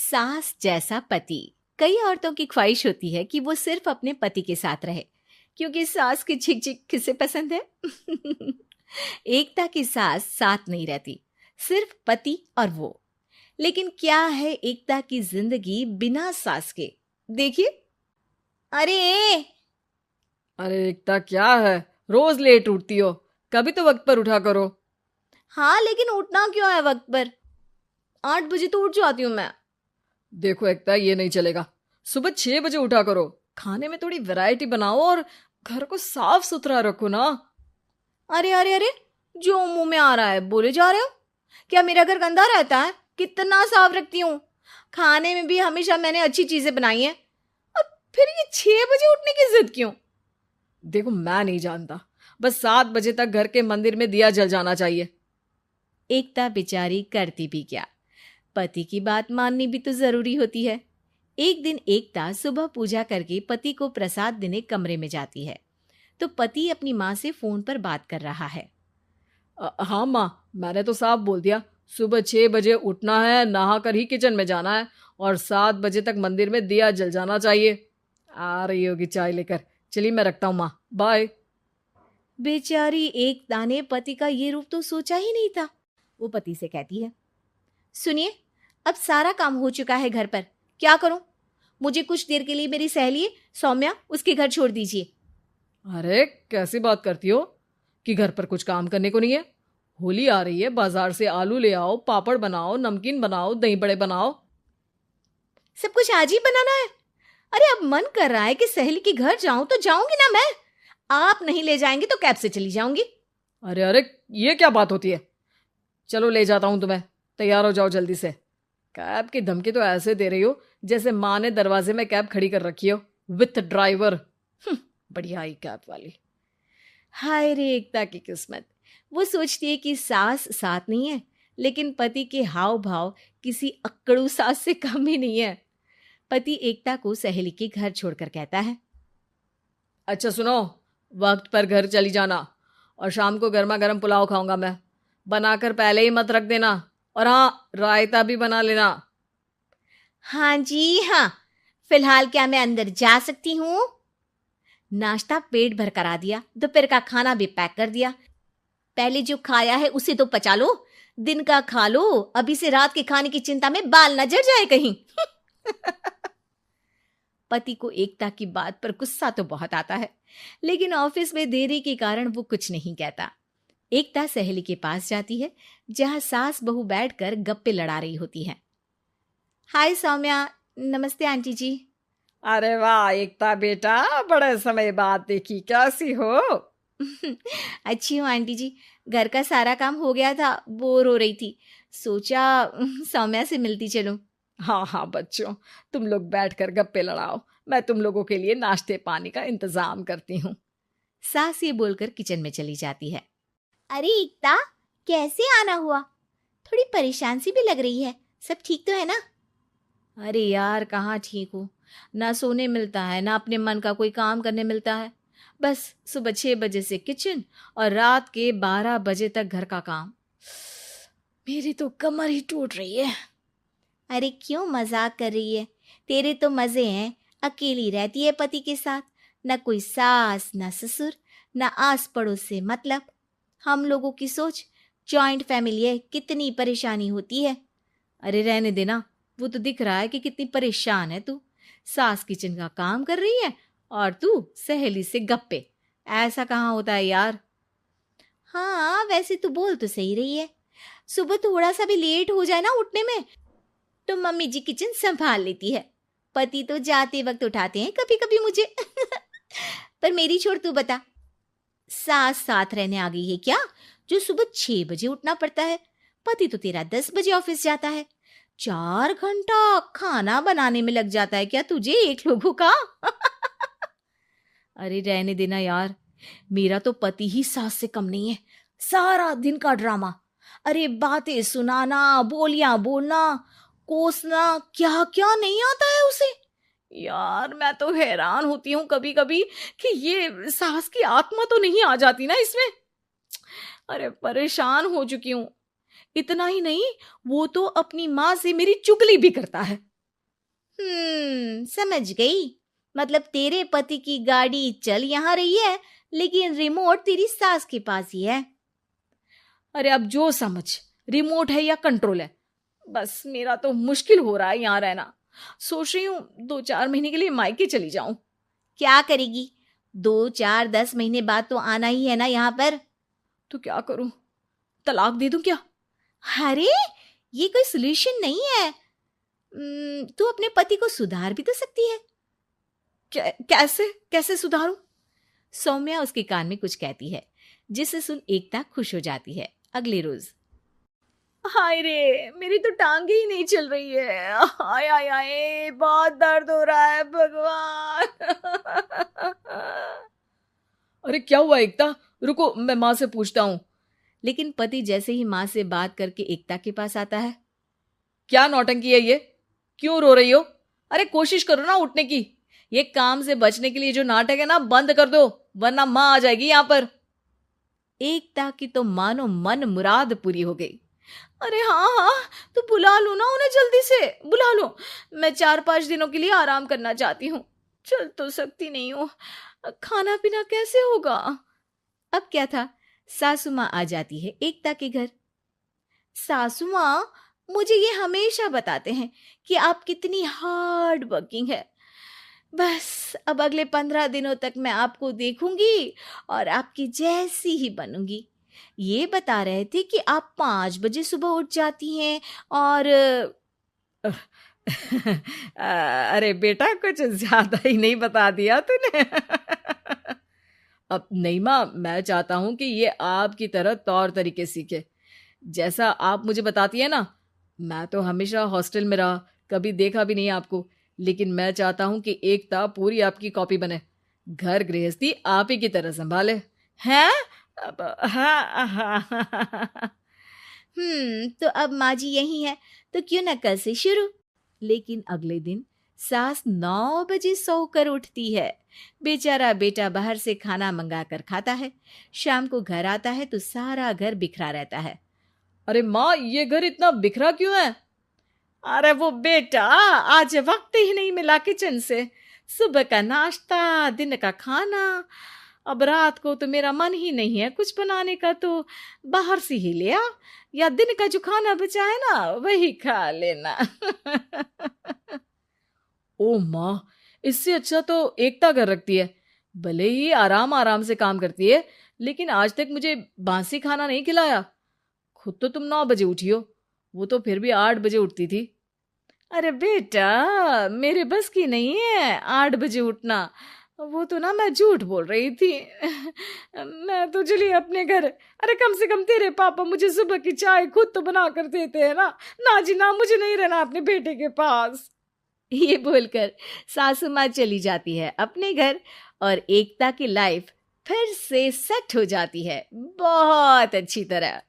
सास जैसा पति। कई औरतों की ख्वाहिश होती है कि वो सिर्फ अपने पति के साथ रहे, क्योंकि सास की झिक झिक किसे पसंद है। एकता की सास साथ नहीं रहती, सिर्फ पति और वो। लेकिन क्या है एकता की जिंदगी बिना सास के? देखिए। अरे अरे एकता, क्या है? रोज लेट उठती हो। कभी तो वक्त पर उठा करो। हाँ, लेकिन उठना क्यों है वक्त पर? 8 बजे तो उठ जाती हूँ मैं। देखो एकता, ये नहीं चलेगा। सुबह 6 बजे उठा करो। खाने में थोड़ी वैरायटी बनाओ और घर को साफ सुथरा रखो ना। अरे अरे अरे, जो मुंह में आ रहा है बोले जा रहे हो। क्या मेरा घर गंदा रहता है? कितना साफ रखती हूँ। खाने में भी हमेशा मैंने अच्छी चीजें बनाई हैं। और फिर ये 6 बजे उठने की जिद क्यों? देखो, मैं नहीं जानता। बस 7 बजे तक घर के मंदिर में दिया जल जाना चाहिए। एकता बेचारी करती भी क्या, पति की बात माननी भी तो जरूरी होती है। एक दिन एकता सुबह पूजा करके पति को प्रसाद देने कमरे में जाती है, तो पति अपनी माँ से फोन पर बात कर रहा है। हाँ माँ, मैंने तो साफ बोल दिया। सुबह 6 बजे उठना है, नहा कर ही किचन में जाना है और 7 बजे तक मंदिर में दिया जल जाना चाहिए। आ रही होगी चाय लेकर। चलिए, मैं रखता हूँ माँ, बाय। बेचारी एकता ने पति का ये रूप तो सोचा ही नहीं था। वो पति से कहती है, सुनिए, अब सारा काम हो चुका है घर पर, क्या करूं? मुझे कुछ देर के लिए मेरी सहेली सौम्या, उसके घर छोड़ दीजिए। अरे कैसी बात करती हो कि घर पर कुछ काम करने को नहीं है? होली आ रही है, बाजार से आलू ले आओ, पापड़ बनाओ, नमकीन बनाओ, दही बड़े बनाओ। सब कुछ आज ही बनाना है? अरे अब मन कर रहा है कि सहेली के घर जाऊं तो जाऊंगी ना मैं। आप नहीं ले जाएंगे तो कैब से चली जाऊंगी। अरे अरे, ये क्या बात होती है? चलो ले जाता हूँ तुम्हें। तैयार हो जाओ जल्दी से। कैब की धमकी तो ऐसे दे रही हो जैसे माँ ने दरवाजे में कैब खड़ी कर रखी हो, विथ ड्राइवर। बढ़िया आई कैब वाली। हाय रे एकता की किस्मत। वो सोचती है कि सास साथ नहीं है, लेकिन पति के हाव भाव किसी अक्कड़ू सास से कम ही नहीं है। पति एकता को सहेली के घर छोड़कर कहता है, अच्छा सुनो, वक्त पर घर चली जाना और शाम को गर्मा गर्म पुलाव खाऊंगा मैं। बनाकर पहले ही मत रख देना। और हाँ, रायता भी बना लेना। हाँ जी हाँ, फिलहाल क्या मैं अंदर जा सकती हूँ? नाश्ता पेट भर करा दिया, दोपहर का खाना भी पैक कर दिया। पहले जो खाया है उसे तो पचा लो, दिन का खा लो, अभी से रात के खाने की चिंता में बाल न जड़ जाए कहीं। पति को एकता की बात पर गुस्सा तो बहुत आता है, लेकिन ऑफिस में देरी के कारण वो कुछ नहीं कहता। एकता सहेली के पास जाती है, जहां सास बहू बैठकर गप्पे लड़ा रही होती है। हाय सौम्या, नमस्ते आंटी जी। अरे वाह एकता बेटा, बड़े समय बाद देखी, कैसी हो? अच्छी हूँ आंटी जी। घर का सारा काम हो गया था, बोर हो रही थी, सोचा सौम्या से मिलती चलूं। हाँ हाँ बच्चों, तुम लोग बैठकर गप्पे लड़ाओ। मैं तुम लोगों के लिए नाश्ते पानी का इंतजाम करती हूँ। सास ये बोलकर किचन में चली जाती है। अरे एकता, कैसे आना हुआ? थोड़ी परेशान सी भी लग रही है, सब ठीक तो है ना? अरे यार, कहाँ ठीक हूँ। ना सोने मिलता है, ना अपने मन का कोई काम करने मिलता है। बस सुबह 6 बजे से किचन और रात के 12 बजे तक घर का काम। मेरी तो कमर ही टूट रही है। अरे क्यों मजाक कर रही है? तेरे तो मजे हैं, अकेली रहती है पति के साथ, न कोई सास न ससुर, न आस पड़ोस से मतलब। हम लोगों की सोच, जॉइंट फैमिली है, कितनी परेशानी होती है। अरे रहने देना, वो तो दिख रहा है कि कितनी परेशान है तू। सास किचन का काम कर रही है और तू सहेली से गप्पे। ऐसा कहाँ होता है यार। हाँ वैसे तू बोल तो सही रही है। सुबह थोड़ा सा भी लेट हो जाए ना उठने में, तो मम्मी जी किचन संभाल लेती है। पति तो जाते वक्त उठाते हैं कभी कभी मुझे। पर मेरी छोड़, तू बता, सास साथ रहने आ गई है क्या, जो सुबह 6 बजे उठना पड़ता है? पति तो तेरा 10 बजे ऑफिस जाता है। 4 घंटा खाना बनाने में लग जाता है क्या तुझे एक लोगों का? अरे रहने देना यार, मेरा तो पति ही सास से कम नहीं है। सारा दिन का ड्रामा, अरे बातें सुनाना, बोलियां बोलना, कोसना, क्या क्या नहीं आता है उसे। यार मैं तो हैरान होती हूँ कभी कभी कि ये सास की आत्मा तो नहीं आ जाती ना इसमें। अरे परेशान हो चुकी हूँ। इतना ही नहीं, वो तो अपनी माँ से मेरी चुगली भी करता है। समझ गई। मतलब तेरे पति की गाड़ी चल यहाँ रही है, लेकिन रिमोट तेरी सास के पास ही है। अरे अब जो समझ, रिमोट है या कंट्रोल है, बस मेरा तो मुश्किल हो रहा है यहाँ रहना। सोच रही हूँ 2-4 महीने के लिए मायके चली जाऊं। क्या करेगी? 2-4-10 महीने बाद तो आना ही है ना यहाँ पर। तो क्या करूं, तलाक दे दूं क्या? अरे ये कोई सोल्यूशन नहीं है। तू अपने पति को सुधार भी तो सकती है। कैसे कैसे सुधारूं? सौम्या उसके कान में कुछ कहती है, जिसे सुन एकता खुश हो जाती है। अगले रोज, हाय रे, मेरी तो टांगे ही नहीं चल रही है। हाय हाय हाय, बहुत दर्द हो रहा है भगवान। अरे क्या हुआ एकता, रुको मैं माँ से पूछता हूँ। लेकिन पति जैसे ही माँ से बात करके एकता के पास आता है। क्या नौटंकी है ये, क्यों रो रही हो? अरे कोशिश करो ना उठने की। ये काम से बचने के लिए जो नाटक है ना, बंद कर दो, वरना माँ आ जाएगी यहाँ पर। एकता की तो मानो मन मुराद पूरी हो गई। अरे हाँ हाँ, तो बुला लो ना उन्हें, जल्दी से बुला लो। मैं 4-5 दिनों के लिए आराम करना चाहती हूँ, चल तो सकती नहीं हूँ। खाना पीना कैसे होगा? अब क्या था, सासू माँ आ जाती है एकता के घर। सासू माँ, मुझे ये हमेशा बताते हैं कि आप कितनी हार्ड वर्किंग है। बस अब अगले 15 दिनों तक मैं आपको देखूंगी और आपकी जैसी ही बनूंगी। ये बता रहे थे कि आप 5 बजे सुबह उठ जाती हैं और अरे बेटा, कुछ ज्यादा ही नहीं बता दिया तूने। अब नहीं माँ, मैं चाहता हूं कि ये आपकी तरह तौर तरीके सीखे, जैसा आप मुझे बताती है ना। मैं तो हमेशा हॉस्टल में रहा, कभी देखा भी नहीं आपको, लेकिन मैं चाहता हूं कि एकता पूरी आपकी कॉपी बने, घर गृहस्थी आप ही की तरह संभाले। हैं? अब हाँ हाँ। तो अब माँ जी यही है, तो क्यों ना कल से शुरू। लेकिन अगले दिन सास 9 बजे सोकर उठती है। बेचारा बेटा बाहर से खाना मंगा कर खाता है। शाम को घर आता है तो सारा घर बिखरा रहता है। अरे माँ, ये घर इतना बिखरा क्यों है? अरे वो बेटा, आज वक्त ही नहीं मिला किचन से। सुबह का नाश्ता, दिन का खाना, अब रात को तो मेरा मन ही नहीं है कुछ बनाने का, तो बाहर से ही ले आ, या दिन का जो खाना बचा है ना वही खा लेना। ओ माँ, इससे अच्छा तो एकता कर रखती है। भले ही आराम आराम से काम करती है, लेकिन आज तक मुझे बासी खाना नहीं खिलाया। खुद तो तुम 9 बजे उठी हो, वो तो फिर भी 8 बजे उठती थी। अरे बेटा, मेरे बस की नहीं है 8 बजे उठना, वो तो ना मैं झूठ बोल रही थी। मैं तो चली अपने घर। अरे कम से कम तेरे पापा मुझे सुबह की चाय खुद तो बना कर देते हैं ना। ना जी ना, मुझे नहीं रहना अपने बेटे के पास। ये बोलकर सासू माँ चली जाती है अपने घर और एकता की लाइफ फिर से सेट हो जाती है बहुत अच्छी तरह।